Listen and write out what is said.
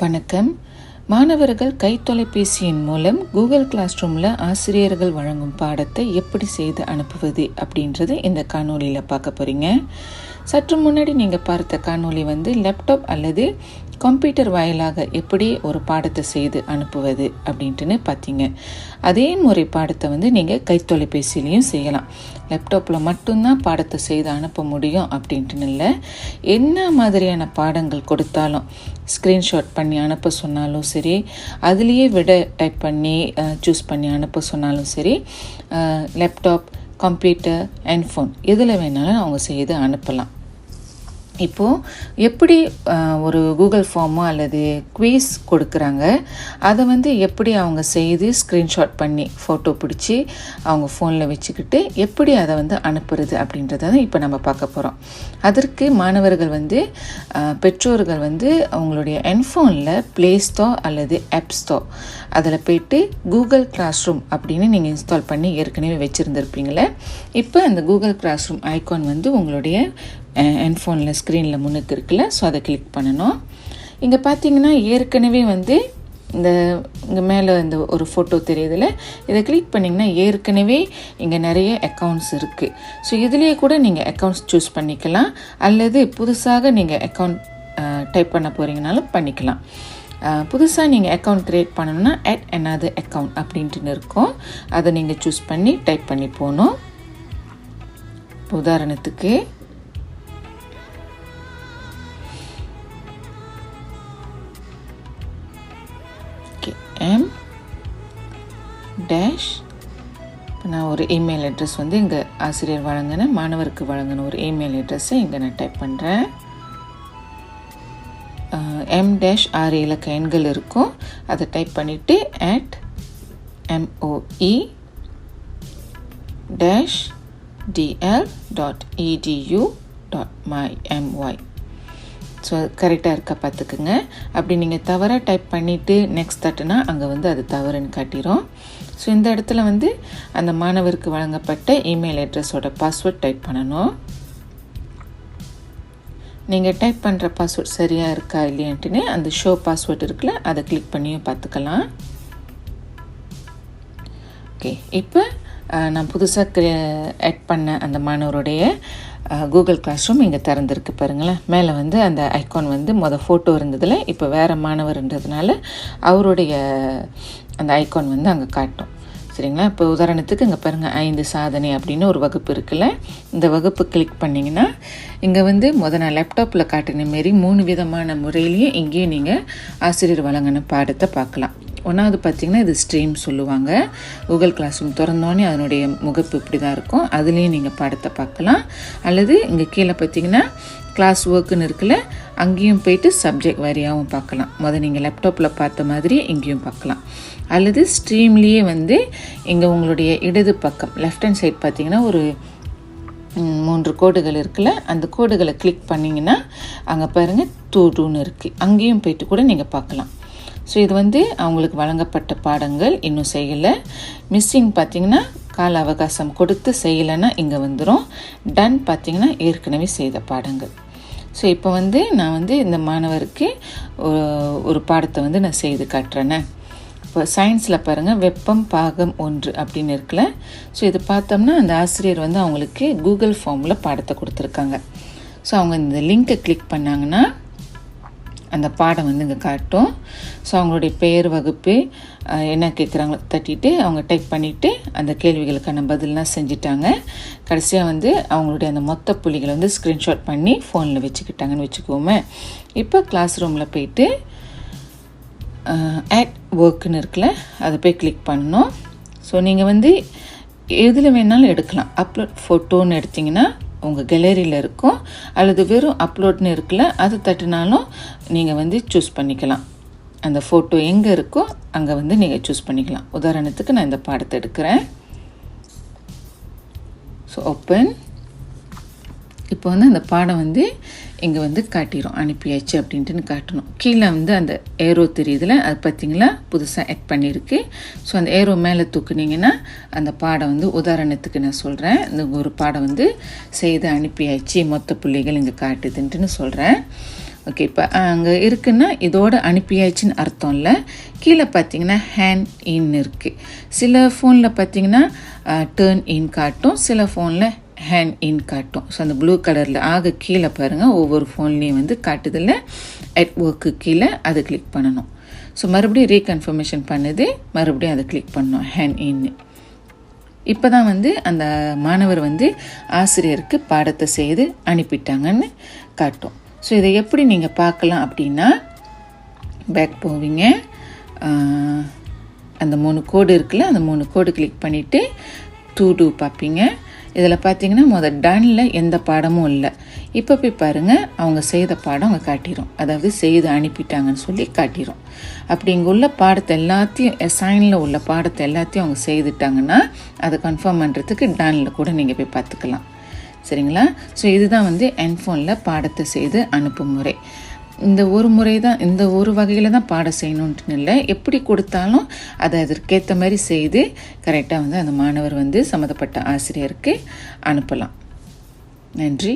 வணக்கம். மாணவர்கள் கைத்தொலைபேசியின் மூலம் கூகுள் கிளாஸ் ரூமில் ஆசிரியர்கள் வழங்கும் பாடத்தை எப்படி செய்து அனுப்புவது அப்படின்றத இந்த காணொலியில் பார்க்க போகிறீங்க. சற்று முன்னாடி நீங்கள் பார்த்த காணொலி லேப்டாப் அல்லது கம்ப்யூட்டர் வாயிலாக எப்படி ஒரு பாடத்தை செய்து அனுப்புவது அப்படின்ட்டுன்னு பார்த்தீங்க. அதே முறை பாடத்தை நீங்கள் கைத்தொலைபேசியிலையும் செய்யலாம். லேப்டாப்பில் மட்டும்தான் பாடத்தை செய்து அனுப்ப முடியும் அப்படின்ட்டுன்னு இல்லை. என்ன மாதிரியான பாடங்கள் கொடுத்தாலும் ஸ்க்ரீன்ஷாட் பண்ணி அனுப்ப சொன்னாலும் சரி, அதுலேயே விட டைப் பண்ணி சூஸ் பண்ணி அனுப்ப சொன்னாலும் சரி, லேப்டாப், கம்ப்யூட்டர் அண்ட் ஃபோன் எதில் வேணாலும் அவங்க செய்து அனுப்பலாம். இப்போது எப்படி ஒரு கூகுள் ஃபார்மோ அல்லது குவீஸ் கொடுக்குறாங்க, அதை எப்படி அவங்க செய்து ஸ்க்ரீன்ஷாட் பண்ணி ஃபோட்டோ பிடிச்சி அவங்க ஃபோனில் வச்சுக்கிட்டு எப்படி அதை அனுப்புறது அப்படின்றத தான் இப்போ நம்ம பார்க்க போகிறோம். அதற்கு மாணவர்கள் பெற்றோர்கள் அவங்களுடைய என்ஃபோனில் ப்ளே ஸ்டோர் அல்லது ஆப் ஸ்டோர் அதில் போய்ட்டு கூகுள் கிளாஸ் ரூம் அப்படின்னு நீங்கள் இன்ஸ்டால் பண்ணி ஏற்கனவே வச்சுருந்துருப்பீங்களே. இப்போ அந்த கூகுள் கிளாஸ் ரூம் ஐகான் உங்களுடைய என்ஃபோனில் ஸ்க்ரீனில் முன்னுக்கு இருக்குல்ல, ஸோ அதை கிளிக் பண்ணணும். இங்கே பார்த்தீங்கன்னா ஏற்கனவே இங்கே மேலே இந்த ஒரு ஃபோட்டோ தெரியுதுல, இதை கிளிக் பண்ணிங்கன்னா ஏற்கனவே இங்கே நிறைய அக்கௌண்ட்ஸ் இருக்குது. ஸோ இதுலேயே கூட நீங்கள் அக்கௌண்ட்ஸ் சூஸ் பண்ணிக்கலாம், அல்லது புதுசாக நீங்கள் அக்கௌண்ட் டைப் பண்ண போகிறீங்கனாலும் பண்ணிக்கலாம். புதுசாக நீங்கள் அக்கௌண்ட் க்ரியேட் பண்ணணுன்னா add another account அப்படின்ட்டு இருக்கும். அதை நீங்கள் சூஸ் பண்ணி டைப் பண்ணி போகணும். உதாரணத்துக்கு M டேஷ், இப்போ நான் ஒரு இமெயில் அட்ரஸ் இங்கே ஆசிரியர் வழங்கின மாணவருக்கு வழங்கின ஒரு இமெயில் அட்ரஸை இங்கே நான் டைப் பண்ணுறேன். M டேஷ் 6 இலக்க எண்கள் இருக்கும், அதை டைப் பண்ணிவிட்டு @moe டேஷ் dl.edu.my. ஸோ கரெக்டாக இருக்கா பார்த்துக்குங்க. அப்படி நீங்கள் தவறாக டைப் பண்ணிவிட்டு நெக்ஸ்ட் தட்டுனா அங்கே அது தவறுன்னு காட்டிடும். ஸோ இந்த இடத்துல அந்த மாணவருக்கு வழங்கப்பட்ட இமெயில் அட்ரஸோட பாஸ்வேர்ட் டைப் பண்ணணும். நீங்கள் டைப் பண்ணுற பாஸ்வேர்ட் சரியாக இருக்கா இல்லையான்ட்டுன்னு அந்த ஷோ பாஸ்வேர்ட் இருக்குல்ல, அதை கிளிக் பண்ணியும் பார்த்துக்கலாம். ஓகே, இப்போ நான் புதுசாக ஆட் பண்ண அந்த மாணவருடைய கூகுள் கிளாஸ் ரூம் இங்கே திறந்துருக்கு பாருங்களேன். மேலே அந்த ஐகான் ஃபோட்டோ இருந்ததில் இப்போ வேறு மாணவர்ன்றதுனால அவருடைய அந்த ஐகான் அங்கே காட்டும். சரிங்களா? இப்போ உதாரணத்துக்கு இங்கே பாருங்கள், 5 சாதனை அப்படின்னு ஒரு வகுப்பு இருக்குல்ல, இந்த வகுப்பு கிளிக் பண்ணிங்கன்னா இங்கே நான் லேப்டாப்பில் காட்டின மாரி 3 விதமான முறையிலையும் இங்கேயும் நீங்கள் ஆசிரியர் வழங்கின பாடத்தை பார்க்கலாம். ஒன்றாவது பார்த்திங்கன்னா இது ஸ்ட்ரீம் சொல்லுவாங்க. கூகுள் கிளாஸ் ரூம் திறந்தோன்னே அதனுடைய முகப்பு இப்படி தான் இருக்கும், அதுலேயும் நீங்கள் பாடத்தை பார்க்கலாம். அல்லது இங்கே கீழே பார்த்திங்கன்னா கிளாஸ் ஒர்க்குன்னு இருக்குல்ல, அங்கேயும் போயிட்டு சப்ஜெக்ட் வாரியாகவும் பார்க்கலாம். நீங்கள் லேப்டாப்பில் பார்த்த மாதிரி இங்கேயும் பார்க்கலாம். அல்லது ஸ்ட்ரீம்லேயே இங்கே உங்களுடைய இடது பக்கம் லெஃப்ட் ஹேண்ட் சைட் பார்த்திங்கன்னா ஒரு 3 கோடுகள் இருக்குல்ல, அந்த கோடுகளை கிளிக் பண்ணிங்கன்னா அங்கே பாருங்கள் 2ன்னு இருக்குது, அங்கேயும் போயிட்டு கூட நீங்கள் பார்க்கலாம். ஸோ இது அவங்களுக்கு வழங்கப்பட்ட பாடங்கள் இன்னும் செய்யலை. மிஸ்ஸிங் பார்த்திங்கன்னா கால அவகாசம் கொடுத்து செய்யலைன்னா இங்கே வந்துடும். டன் பார்த்திங்கன்னா ஏற்கனவே செய்த பாடங்கள். ஸோ இப்போ நான் இந்த மாணவருக்கு ஒரு பாடத்தை நான் செய்து காட்டுறேன்னே. இப்போ சயின்ஸில் பாருங்கள், வெப்பம் பாகம் 1 அப்படின்னு இருக்குல்ல. ஸோ இது பார்த்தோம்னா அந்த ஆசிரியர் அவங்களுக்கு கூகுள் ஃபார்மில் பாடத்தை கொடுத்துருக்காங்க. ஸோ அவங்க இந்த லிங்க்கை கிளிக் பண்ணாங்கன்னா அந்த பாடம் இங்கே காட்டும். ஸோ அவங்களுடைய பெயர், வகுப்பு என்ன கேட்குறாங்களோ தட்டிட்டு அவங்க டைப் பண்ணிவிட்டு அந்த கேள்விகளுக்கான பதிலாம் செஞ்சுட்டாங்க. கடைசியாக அவங்களுடைய அந்த மொத்த புள்ளிகளை ஸ்க்ரீன்ஷாட் பண்ணி ஃபோனில் வச்சுக்கிட்டாங்கன்னு வச்சுக்கோமே. இப்போ கிளாஸ் ரூமில் போயிட்டு ஆட் ஒர்க்குன்னு இருக்குல்ல, அதை போய் கிளிக் பண்ணணும். ஸோ நீங்கள் எதில் வேணாலும் எடுக்கலாம். அப்லோட் ஃபோட்டோன்னு எடுத்திங்கன்னா உங்கள் கேலரியில் இருக்கும், அல்லது வெறும் அப்லோட்னு இருக்குல்ல, அது தட்டினாலும் நீங்கள் சூஸ் பண்ணிக்கலாம். அந்த ஃபோட்டோ எங்கே இருக்கோ அங்கே நீங்கள் சூஸ் பண்ணிக்கலாம். உதாரணத்துக்கு நான் இந்த பாடத்தை எடுக்கிறேன். So open. இப்போ அந்த பாடம் இங்கே காட்டிடும், அனுப்பியாச்சு அப்படின்ட்டுன்னு காட்டணும். கீழே அந்த ஏரோ தெரியுதுல, அது பார்த்திங்களா புதுசாக ஆட் பண்ணியிருக்கு. ஸோ அந்த ஏரோ மேலே தூக்குனிங்கன்னா அந்த பாடம் உதாரணத்துக்கு நான் சொல்கிறேன், இந்த ஒரு பாடம் செய்து அனுப்பியாச்சு, மொத்த புள்ளிகள் இங்கே காட்டுதுன்ட்டுன்னு சொல்கிறேன். ஓகே, இப்போ அங்கே இருக்குன்னா இதோட அனுப்பியாச்சுன்னு அர்த்தம் இல்லை. கீழே பார்த்தீங்கன்னா ஹேண்ட் இன் இருக்குது. சில ஃபோனில் பார்த்தீங்கன்னா டேர்ன் இன் காட்டும், சில ஃபோனில் ஹேண்ட் இன் காட்டும். ஸோ அந்த ப்ளூ கலரில் ஆக கீழே பாருங்கள், ஒவ்வொரு ஃபோன்லேயும் வந்து காட்டுதில்ல. அட் ஒர்க்கு கீழே அதை கிளிக் பண்ணணும். ஸோ மறுபடியும் ரீகன்ஃபர்மேஷன் பண்ணுது, மறுபடியும் அதை கிளிக் பண்ணணும் ஹேண்ட் இன்னு. இப்போ தான் வந்து அந்த மாணவர் வந்து ஆசிரியருக்கு பாடத்தை செய்து அனுப்பிட்டாங்கன்னு காட்டும். ஸோ இதை எப்படி நீங்கள் பார்க்கலாம் அப்படின்னா, பேக் போவீங்க, அந்த 3 கோடு இருக்குல்ல, அந்த 3 கோடு கிளிக் பண்ணிவிட்டு டு டூ பார்ப்பீங்க. இதில் பார்த்தீங்கன்னா டனில் எந்த பாடமும் இல்லை. இப்போ போய் பாருங்கள், அவங்க செய்த பாடம் அவங்க காட்டிடும், அதாவது செய்து அனுப்பிட்டாங்கன்னு சொல்லி காட்டிடும். அப்படி இங்கே உள்ள பாடத்தை எல்லாத்தையும், அசைனில் உள்ள பாடத்தை எல்லாத்தையும் அவங்க செய்துட்டாங்கன்னா அதை கன்ஃபார்ம் பண்ணுறதுக்கு டனில் கூட நீங்கள் போய் பார்த்துக்கலாம். சரிங்களா? ஸோ இதுதான் வந்து என்ஃபோனில் பாடத்தை செய்து அனுப்பும் முறை. இந்த ஒரு முறை தான், இந்த ஒரு வகையில் தான் பாடம் செய்யணுன்ட்டு இல்லை, எப்படி கொடுத்தாலும் அதை அதற்கேற்ற மாதிரி செய்து கரெக்டாக வந்து அந்த மாணவர் வந்து சம்மந்தப்பட்ட ஆசிரியருக்கு அனுப்பலாம். நன்றி.